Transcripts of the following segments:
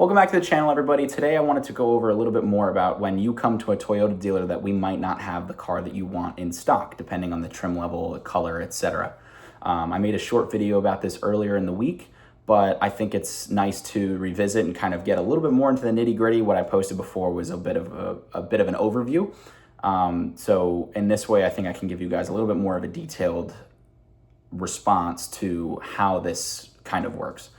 Welcome back to the channel, everybody. Today I wanted to go over a little bit more about when you come to a Toyota dealer that we might not have the car that you want in stock, depending on the trim level, the color, etc. I made a short video about this earlier in the week, but I think it's nice to revisit and kind of get a little bit more into the nitty gritty. What I posted before was a bit of an overview. So in this way, I think I can give you guys a little bit more of a detailed response to how this kind of works.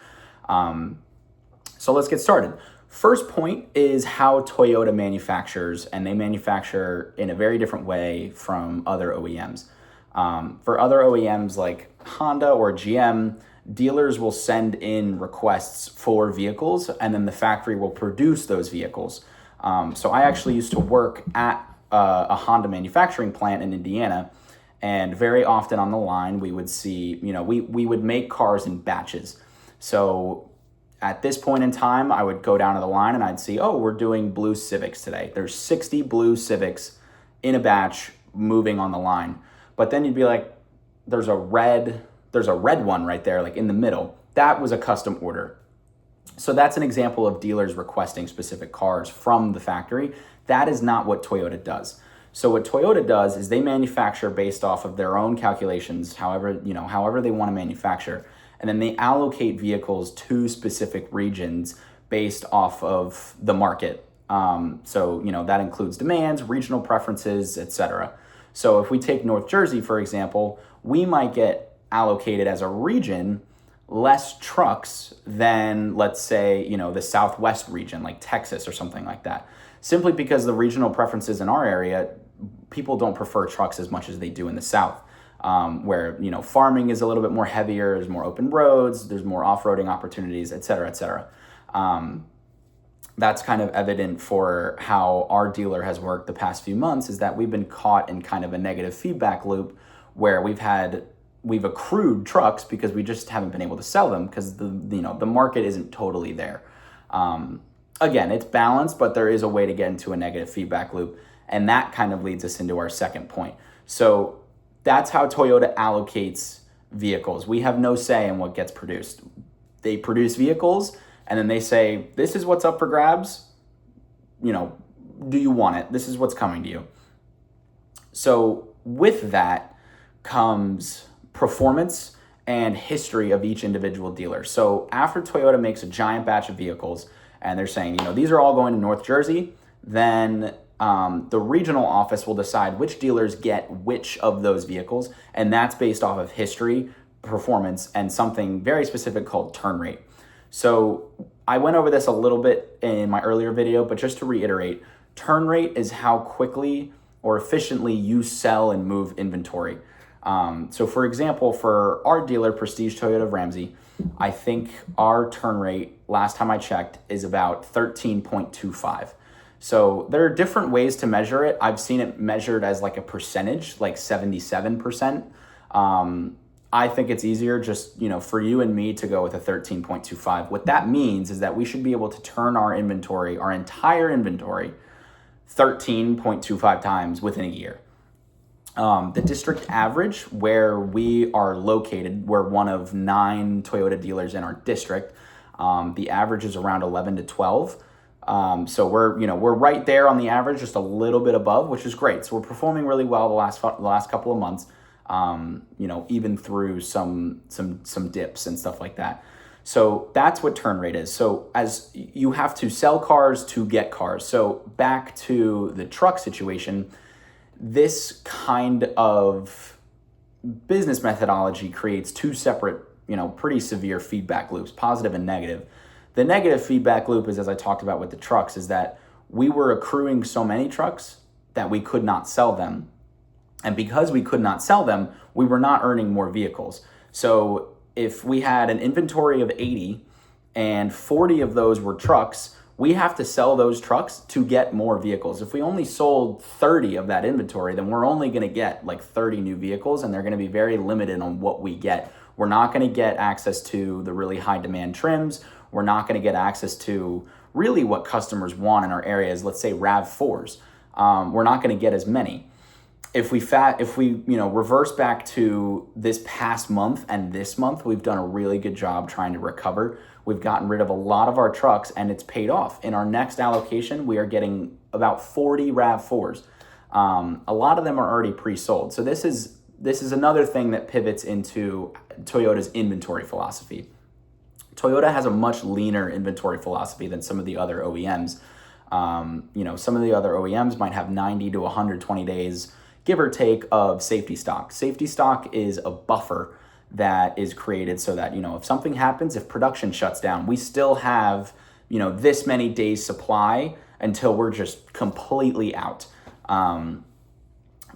So let's get started. First point is how Toyota manufactures, and they manufacture in a very different way from other OEMs. For other OEMs like Honda or GM, dealers will send in requests for vehicles and then the factory will produce those vehicles. So I actually used to work at a Honda manufacturing plant in Indiana, and very often on the line we would see, we would make cars in batches. So at this point in time, I would go down to the line and I'd see, oh, we're doing blue Civics today. There's 60 blue Civics in a batch moving on the line. But then you'd be like, there's a red one right there, like in the middle. That was a custom order. So that's an example of dealers requesting specific cars from the factory. That is not what Toyota does. So what Toyota does is they manufacture based off of their own calculations, however they want to manufacture. And then they allocate vehicles to specific regions based off of the market. So that includes demands, regional preferences, etc. So if we take North Jersey, for example, we might get allocated as a region less trucks than, let's say, the Southwest region, like Texas or something like that. Simply because the regional preferences in our area, people don't prefer trucks as much as they do in the South. Where farming is a little bit more heavier, there's more open roads, there's more off-roading opportunities, et cetera, et cetera. That's kind of evident for how our dealer has worked the past few months, is that we've been caught in kind of a negative feedback loop where we've accrued trucks because we just haven't been able to sell them because the market isn't totally there. Again, it's balanced, but there is a way to get into a negative feedback loop, and that kind of leads us into our second point. So that's how Toyota allocates vehicles. We have no say in what gets produced. They produce vehicles and then they say, this is what's up for grabs. Do you want it? This is what's coming to you. So with that comes performance and history of each individual dealer. So after Toyota makes a giant batch of vehicles and they're saying, these are all going to North Jersey, then the regional office will decide which dealers get which of those vehicles, and that's based off of history, performance, and something very specific called turn rate. So I went over this a little bit in my earlier video, but just to reiterate, turn rate is how quickly or efficiently you sell and move inventory. So for example, for our dealer, Prestige Toyota of Ramsey, I think our turn rate, last time I checked, is about 13.25. So there are different ways to measure it. I've seen it measured as like a percentage, like 77%. I think it's easier just, for you and me to go with a 13.25. What that means is that we should be able to turn our inventory, our entire inventory, 13.25 times within a year. The district average where we are located, we're one of 9 Toyota dealers in our district. The average is around 11 to 12. So we're right there on the average, just a little bit above, which is great. So we're performing really well the last couple of months, even through some dips and stuff like that. So that's what turn rate is. So as you have to sell cars to get cars. So back to the truck situation, this kind of business methodology creates 2 separate, pretty severe feedback loops, positive and negative. The negative feedback loop is, as I talked about with the trucks, is that we were accruing so many trucks that we could not sell them. And because we could not sell them, we were not earning more vehicles. So if we had an inventory of 80 and 40 of those were trucks, we have to sell those trucks to get more vehicles. If we only sold 30 of that inventory, then we're only going to get like 30 new vehicles, and they're going to be very limited on what we get. We're not going to get access to the really high demand trims. We're not going to get access to really what customers want in our areas, let's say RAV4s. We're not going to get as many. If we reverse back to this past month and this month, we've done a really good job trying to recover. We've gotten rid of a lot of our trucks, and it's paid off. In our next allocation, we are getting about 40 RAV4s. A lot of them are already pre-sold. So this is another thing that pivots into Toyota's inventory philosophy. Toyota has a much leaner inventory philosophy than some of the other OEMs. Some of the other OEMs might have 90 to 120 days, give or take, of safety stock. Safety stock is a buffer that is created so that, if something happens, if production shuts down, we still have, this many days supply until we're just completely out.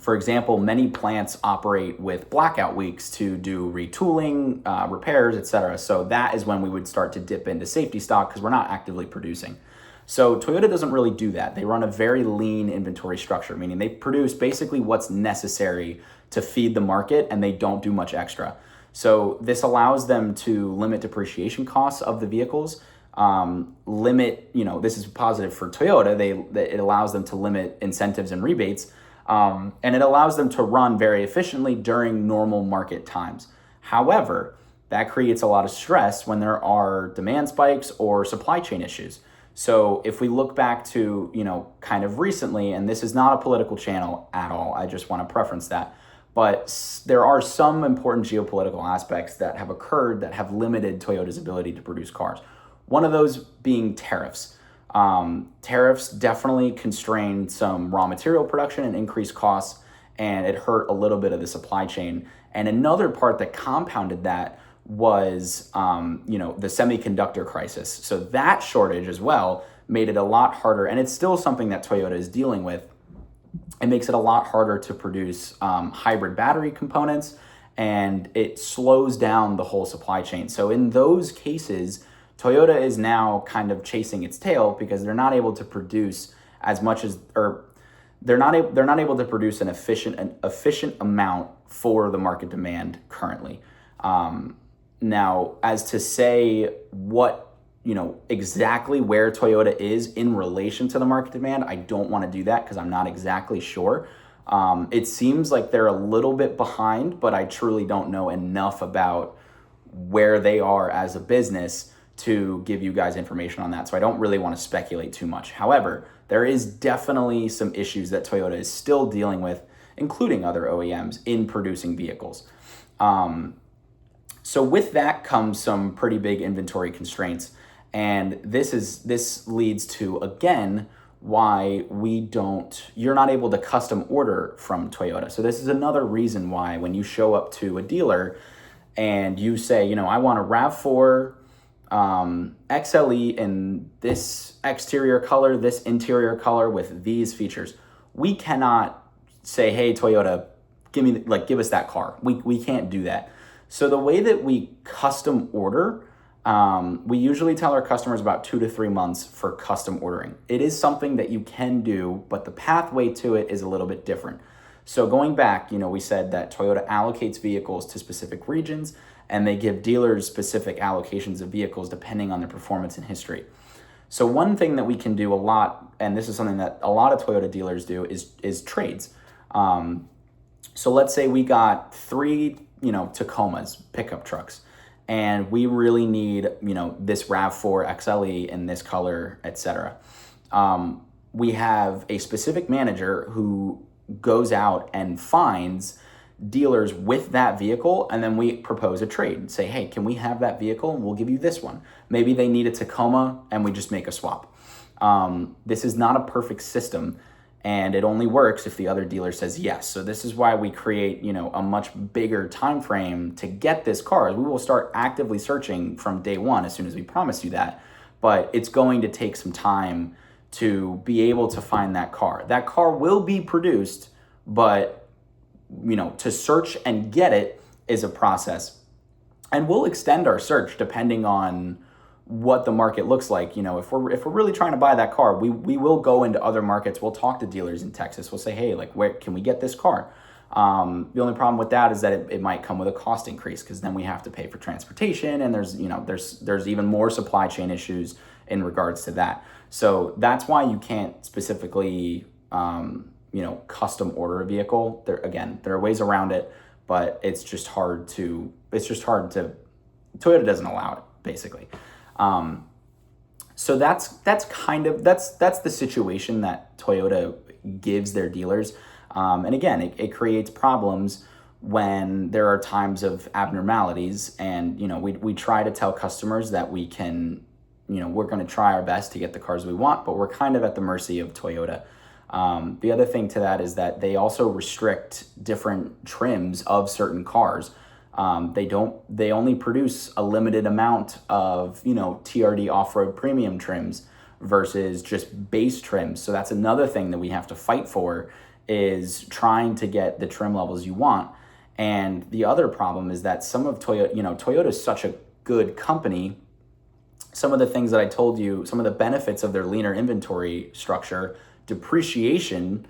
For example, many plants operate with blackout weeks to do retooling, repairs, etc. So that is when we would start to dip into safety stock because we're not actively producing. So Toyota doesn't really do that. They run a very lean inventory structure, meaning they produce basically what's necessary to feed the market, and they don't do much extra. So this allows them to limit depreciation costs of the vehicles, this is positive for Toyota. It allows them to limit incentives and rebates, and it allows them to run very efficiently during normal market times. However, that creates a lot of stress when there are demand spikes or supply chain issues. So if we look back to, kind of recently, and this is not a political channel at all, I just want to preference that, but there are some important geopolitical aspects that have occurred that have limited Toyota's ability to produce cars. One of those being tariffs. Tariffs definitely constrained some raw material production and increased costs, and it hurt a little bit of the supply chain. And another part that compounded that was, the semiconductor crisis. So that shortage as well made it a lot harder, and it's still something that Toyota is dealing with. It makes it a lot harder to produce hybrid battery components, and it slows down the whole supply chain. So in those cases, Toyota is now kind of chasing its tail because they're not able to produce as much as, or they're not able to produce an efficient amount for the market demand currently. Now, as to say what, exactly where Toyota is in relation to the market demand, I don't want to do that because I'm not exactly sure. It seems like they're a little bit behind, but I truly don't know enough about where they are as a business to give you guys information on that. So I don't really want to speculate too much. However, there is definitely some issues that Toyota is still dealing with, including other OEMs, in producing vehicles. So with that comes some pretty big inventory constraints. And this leads to, again, why you're not able to custom order from Toyota. So this is another reason why when you show up to a dealer and you say, I want a RAV4 XLE in this exterior color, this interior color with these features, we cannot say, hey, Toyota, give us that car. We can't do that. So the way that we custom order, we usually tell our customers about 2 to 3 months for custom ordering. It is something that you can do, but the pathway to it is a little bit different. So going back, we said that Toyota allocates vehicles to specific regions, and they give dealers specific allocations of vehicles depending on their performance and history. So one thing that we can do a lot, and this is something that a lot of Toyota dealers do, is trades. So let's say we got 3 Tacomas, pickup trucks, and we really need, this RAV4 XLE in this color, etc. We have a specific manager who goes out and finds dealers with that vehicle, and then we propose a trade and say, hey, can we have that vehicle? And we'll give you this one. Maybe they need a Tacoma, and we just make a swap. This is not a perfect system, and it only works if the other dealer says yes. So this is why we create, a much bigger time frame to get this car. We will start actively searching from day one as soon as we promise you that, but it's going to take some time to be able to find that car. That car will be produced, but to search and get it is a process. And we'll extend our search depending on what the market looks like. If we're really trying to buy that car, we will go into other markets. We'll talk to dealers in Texas. We'll say, hey, where can we get this car? The only problem with that is that it might come with a cost increase, because then we have to pay for transportation, and there's even more supply chain issues in regards to that. So that's why you can't specifically custom order a vehicle. There are ways around it, but it's just hard to Toyota doesn't allow it, basically. So that's kind of that's the situation that Toyota gives their dealers, and again, it creates problems when there are times of abnormalities, and we try to tell customers that we can, we're going to try our best to get the cars we want, but we're kind of at the mercy of Toyota. The other thing to that is that they also restrict different trims of certain cars. They only produce a limited amount of, TRD off-road premium trims versus just base trims. So that's another thing that we have to fight for, is trying to get the trim levels you want. And the other problem is that some of Toyota is such a good company. Some of the things that I told you, some of the benefits of their leaner inventory structure, depreciation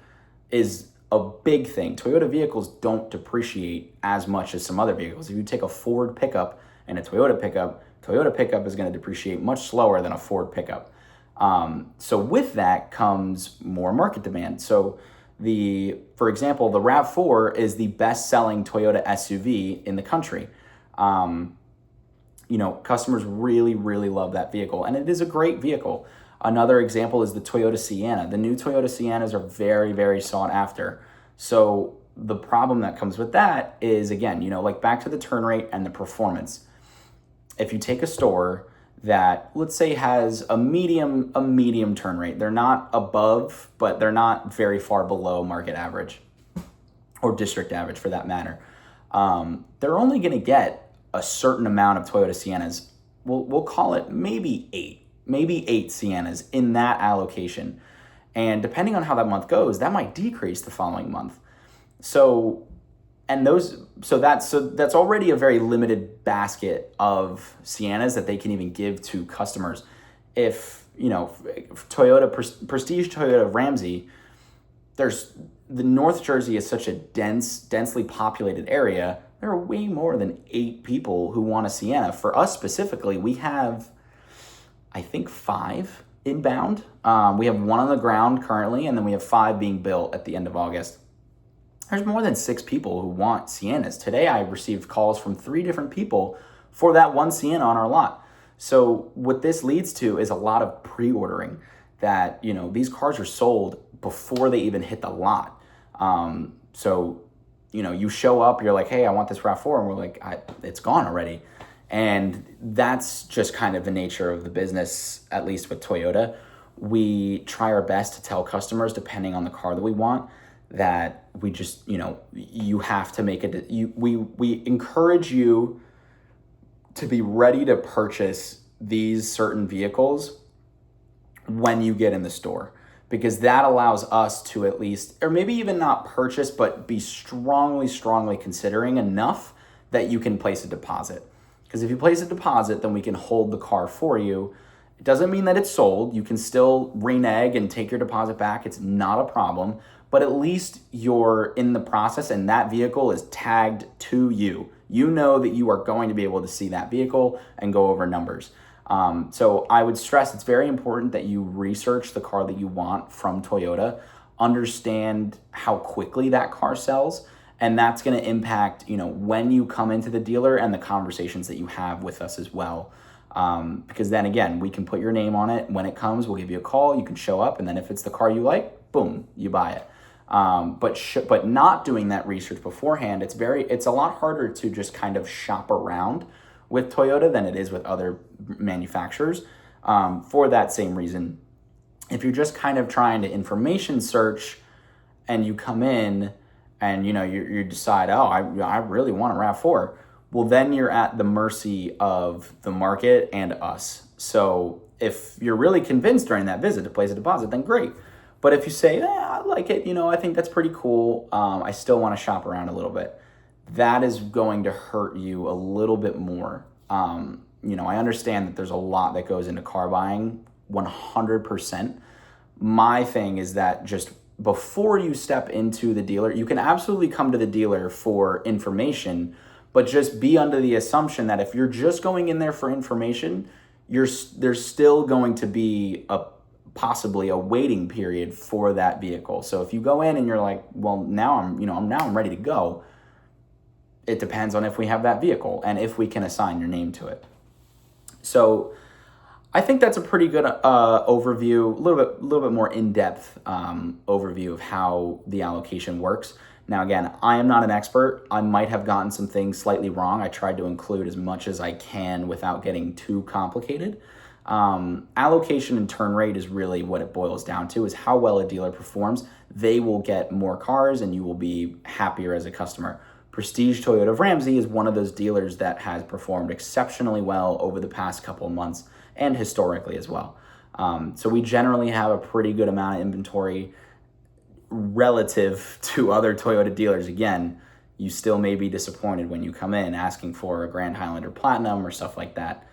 is a big thing. Toyota vehicles don't depreciate as much as some other vehicles. If you take a Ford pickup and a Toyota pickup is going to depreciate much slower than a Ford pickup. So with that comes more market demand. So for example, the RAV4 is the best-selling Toyota SUV in the country. Customers really, really love that vehicle, and it is a great vehicle. Another example is the Toyota Sienna. The new Toyota Siennas are very, very sought after. So the problem that comes with that is, again, back to the turn rate and the performance. If you take a store that, let's say, has a medium turn rate, they're not above, but they're not very far below market average or district average for that matter. They're only going to get a certain amount of Toyota Siennas. We'll call it maybe eight Siennas in that allocation. And depending on how that month goes, that might decrease the following month. So that's already a very limited basket of Siennas that they can even give to customers. If Toyota Prestige Toyota Ramsey, the North Jersey is such a densely populated area. There are way more than 8 people who want a Sienna. For us specifically, we have, I think, 5 inbound. We have 1 on the ground currently, and then we have 5 being built at the end of August. There's more than 6 people who want Siennas. Today I received calls from 3 different people for that 1 Sienna on our lot. So what this leads to is a lot of pre-ordering, that these cars are sold before they even hit the lot. So you show up, you're like, hey, I want this RAV4, and we're like, it's gone already. And that's just kind of the nature of the business, at least with Toyota. We try our best to tell customers, depending on the car that we want, that we just, you have to make it. We encourage you to be ready to purchase these certain vehicles when you get in the store, because that allows us to at least, or maybe even not purchase, but be strongly considering enough that you can place a deposit. Because if you place a deposit, then we can hold the car for you. It doesn't mean that it's sold. You can still renege and take your deposit back. It's not a problem. But at least you're in the process and that vehicle is tagged to you. You know that you are going to be able to see that vehicle and go over numbers. So I would stress it's very important that you research the car that you want from Toyota, understand how quickly that car sells, and that's going to impact, when you come into the dealer and the conversations that you have with us as well. Because then again, we can put your name on it. When it comes, we'll give you a call. You can show up, and then if it's the car you like, boom, you buy it. But not doing that research beforehand, it's a lot harder to just kind of shop around with Toyota than it is with other manufacturers. For that same reason, if you're just kind of trying to information search and you come in and you decide, oh, I really want a RAV4, well, then you're at the mercy of the market and us. So if you're really convinced during that visit to place a deposit, then great. But if you say, I like it, I think that's pretty cool, I still want to shop around a little bit, that is going to hurt you a little bit more. I understand that there's a lot that goes into car buying, 100%. My thing is that just before you step into the dealer, you can absolutely come to the dealer for information, but just be under the assumption that if you're just going in there for information, there's still going to be possibly a waiting period for that vehicle. So if you go in and you're like, well, now I'm ready to go, it depends on if we have that vehicle and if we can assign your name to it. So I think that's a pretty good overview, a little bit more in-depth overview of how the allocation works. Now, again, I am not an expert. I might have gotten some things slightly wrong. I tried to include as much as I can without getting too complicated. Allocation and turn rate is really what it boils down to, is how well a dealer performs. They will get more cars and you will be happier as a customer. Prestige Toyota of Ramsey is one of those dealers that has performed exceptionally well over the past couple of months and historically as well. So we generally have a pretty good amount of inventory relative to other Toyota dealers. Again, you still may be disappointed when you come in asking for a Grand Highlander Platinum or stuff like that.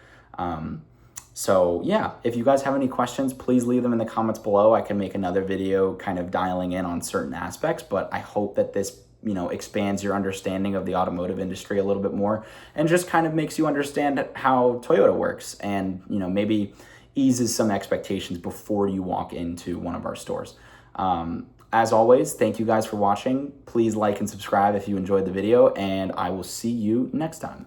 So yeah, if you guys have any questions, please leave them in the comments below. I can make another video kind of dialing in on certain aspects, but I hope that this expands your understanding of the automotive industry a little bit more and just kind of makes you understand how Toyota works and, maybe eases some expectations before you walk into one of our stores. As always, thank you guys for watching. Please like and subscribe if you enjoyed the video, and I will see you next time.